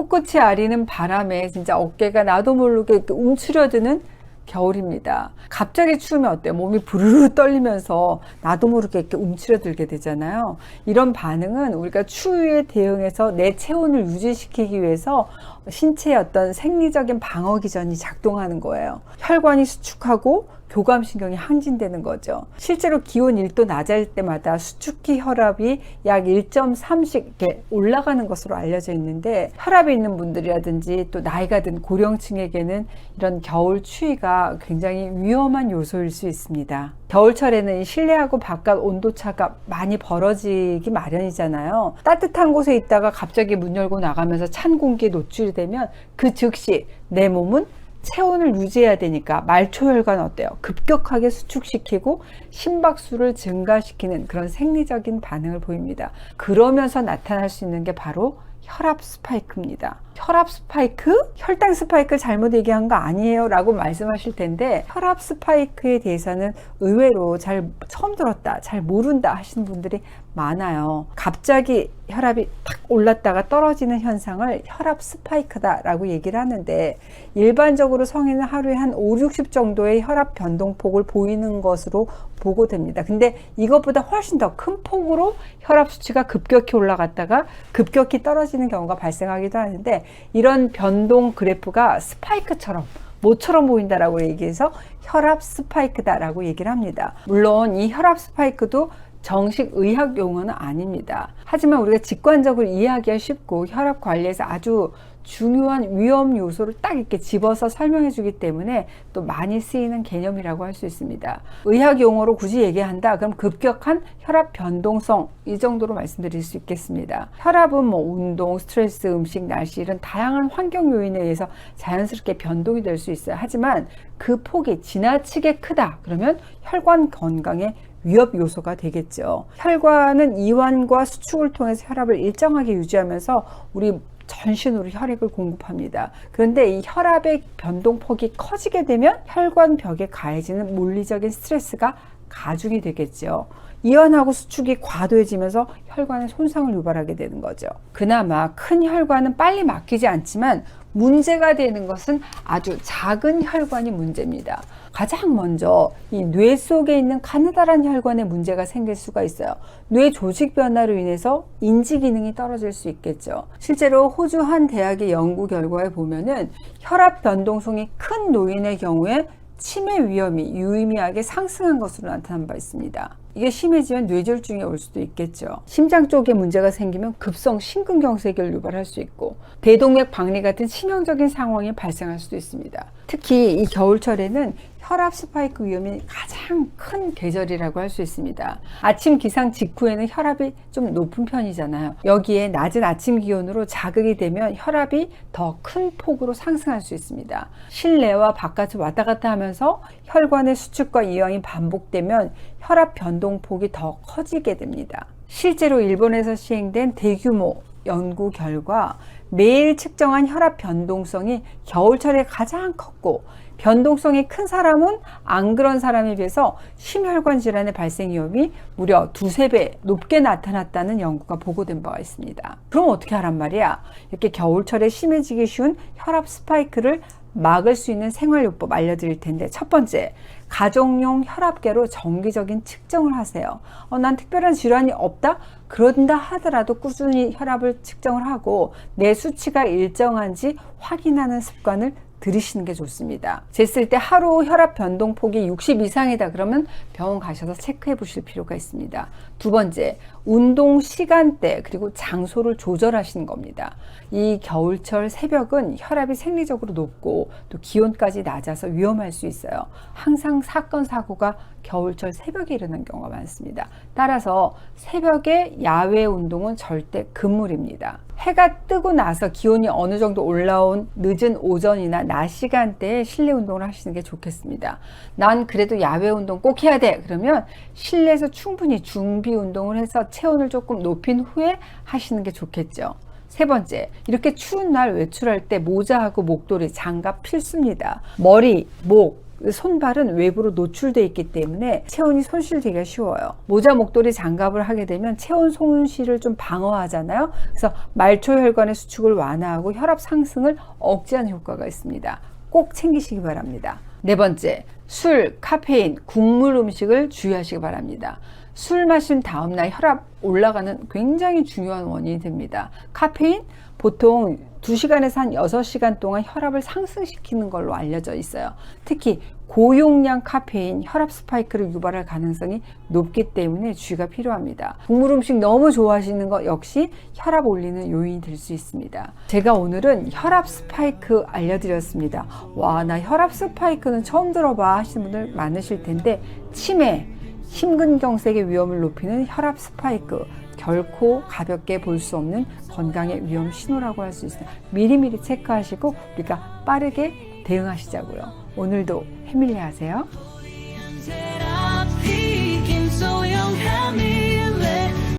코끝이 아리는 바람에 진짜 어깨가 나도 모르게 이렇게 움츠려드는 겨울입니다. 갑자기 추우면 어때요? 몸이 부르르 떨리면서 나도 모르게 이렇게 움츠려들게 되잖아요. 이런 반응은 우리가 추위에 대응해서 내 체온을 유지시키기 위해서 신체의 어떤 생리적인 방어 기전이 작동하는 거예요. 혈관이 수축하고 교감신경이 항진되는 거죠. 실제로 기온 1도 낮을 때마다 수축기 혈압이 약 1.3씩 이렇게 올라가는 것으로 알려져 있는데, 혈압이 있는 분들이라든지 또 나이가 든 고령층에게는 이런 겨울 추위가 굉장히 위험한 요소일 수 있습니다. 겨울철에는 실내하고 바깥 온도차가 많이 벌어지기 마련이잖아요. 따뜻한 곳에 있다가 갑자기 문 열고 나가면서 찬 공기에 노출이 되면 그 즉시 내 몸은 체온을 유지해야 되니까 말초혈관 어때요? 급격하게 수축시키고 심박수를 증가시키는 그런 생리적인 반응을 보입니다. 그러면서 나타날 수 있는 게 바로 혈압 스파이크입니다. 혈압 스파이크? 혈당 스파이크 잘못 얘기한 거 아니에요? 라고 말씀하실 텐데, 혈압 스파이크에 대해서는 의외로 잘 처음 들었다, 잘 모른다 하시는 분들이 많아요. 갑자기 혈압이 탁 올랐다가 떨어지는 현상을 혈압 스파이크다 라고 얘기를 하는데, 일반적으로 성인은 하루에 한 5, 60 정도의 혈압 변동폭을 보이는 것으로 보고됩니다. 근데 이것보다 훨씬 더 큰 폭으로 혈압 수치가 급격히 올라갔다가 급격히 떨어지는 경우가 발생하기도 하는데, 이런 변동 그래프가 스파이크처럼 모처럼 보인다라고 얘기해서 혈압 스파이크다라고 얘기를 합니다. 물론 이 혈압 스파이크도 정식 의학 용어는 아닙니다. 하지만 우리가 직관적으로 이해하기가 쉽고 혈압 관리에서 아주 중요한 위험 요소를 딱 이렇게 집어서 설명해 주기 때문에 또 많이 쓰이는 개념이라고 할 수 있습니다. 의학 용어로 굳이 얘기한다 그럼 급격한 혈압 변동성, 이 정도로 말씀드릴 수 있겠습니다. 혈압은 뭐 운동, 스트레스, 음식, 날씨 이런 다양한 환경 요인에 의해서 자연스럽게 변동이 될 수 있어요. 하지만 그 폭이 지나치게 크다 그러면 혈관 건강에 위협 요소가 되겠죠. 혈관은 이완과 수축을 통해서 혈압을 일정하게 유지하면서 우리 전신으로 혈액을 공급합니다. 그런데 이 혈압의 변동폭이 커지게 되면 혈관 벽에 가해지는 물리적인 스트레스가 가중이 되겠죠. 이완하고 수축이 과도해지면서 혈관에 손상을 유발하게 되는 거죠. 그나마 큰 혈관은 빨리 막히지 않지만 문제가 되는 것은 아주 작은 혈관이 문제입니다. 가장 먼저 이 뇌 속에 있는 가느다란 혈관에 문제가 생길 수가 있어요. 뇌 조직 변화로 인해서 인지 기능이 떨어질 수 있겠죠. 실제로 호주 한 대학의 연구 결과에 보면은 혈압 변동성이 큰 노인의 경우에 치매 위험이 유의미하게 상승한 것으로 나타난 바 있습니다. 이게 심해지면 뇌졸중에 올 수도 있겠죠. 심장 쪽에 문제가 생기면 급성 심근경색을 유발할 수 있고 대동맥 박리 같은 치명적인 상황이 발생할 수도 있습니다. 특히 이 겨울철에는 혈압 스파이크 위험이 가장 큰 계절이라고 할 수 있습니다. 아침 기상 직후에는 혈압이 좀 높은 편이잖아요. 여기에 낮은 아침 기온으로 자극이 되면 혈압이 더 큰 폭으로 상승할 수 있습니다. 실내와 바깥을 왔다 갔다 하면서 혈관의 수축과 이완이 반복되면 혈압 변동폭이 더 커지게 됩니다. 실제로 일본에서 시행된 대규모 연구 결과 매일 측정한 혈압 변동성이 겨울철에 가장 컸고, 변동성이 큰 사람은 안 그런 사람에 비해서 심혈관 질환의 발생 위험이 무려 2~3배 높게 나타났다는 연구가 보고된 바가 있습니다. 그럼 어떻게 하란 말이야? 이렇게 겨울철에 심해지기 쉬운 혈압 스파이크를 막을 수 있는 생활요법 알려드릴 텐데, 첫 번째, 가정용 혈압계로 정기적인 측정을 하세요. 난 특별한 질환이 없다? 그런다 하더라도 꾸준히 혈압을 측정을 하고 내 수치가 일정한지 확인하는 습관을 들이시는 게 좋습니다. 쟀을 때 하루 혈압 변동폭이 60 이상이다 그러면 병원 가셔서 체크해 보실 필요가 있습니다. 두 번째, 운동 시간대 그리고 장소를 조절하시는 겁니다. 이 겨울철 새벽은 혈압이 생리적으로 높고 또 기온까지 낮아서 위험할 수 있어요. 항상 사건 사고가 겨울철 새벽에 일어나는 경우가 많습니다. 따라서 새벽에 야외 운동은 절대 금물입니다. 해가 뜨고 나서 기온이 어느 정도 올라온 늦은 오전이나 낮 시간대에 실내 운동을 하시는 게 좋겠습니다. 난 그래도 야외 운동 꼭 해야 돼 그러면 실내에서 충분히 준비 운동을 해서 체온을 조금 높인 후에 하시는 게 좋겠죠. 세 번째, 이렇게 추운 날 외출할 때 모자하고 목도리, 장갑 필수입니다. 머리, 목, 손발은 외부로 노출되어 있기 때문에 체온이 손실되기가 쉬워요. 모자, 목도리, 장갑을 하게 되면 체온 손실을 좀 방어하잖아요. 그래서 말초혈관의 수축을 완화하고 혈압 상승을 억제하는 효과가 있습니다. 꼭 챙기시기 바랍니다. 네 번째, 술, 카페인, 국물 음식을 주의하시기 바랍니다. 술 마신 다음날 혈압 올라가는 굉장히 중요한 원인이 됩니다. 카페인, 보통 2시간에서 한 6시간 동안 혈압을 상승시키는 걸로 알려져 있어요. 특히 고용량 카페인, 혈압 스파이크를 유발할 가능성이 높기 때문에 주의가 필요합니다. 국물 음식 너무 좋아하시는 것 역시 혈압 올리는 요인이 될 수 있습니다. 제가 오늘은 혈압 스파이크 알려드렸습니다. 와, 나 혈압 스파이크는 처음 들어봐 하시는 분들 많으실 텐데, 치매, 심근경색의 위험을 높이는 혈압 스파이크, 결코 가볍게 볼 수 없는 건강의 위험 신호라고 할 수 있습니다. 미리미리 체크하시고 우리가 빠르게 대응하시자고요. 오늘도 해밀리 하세요.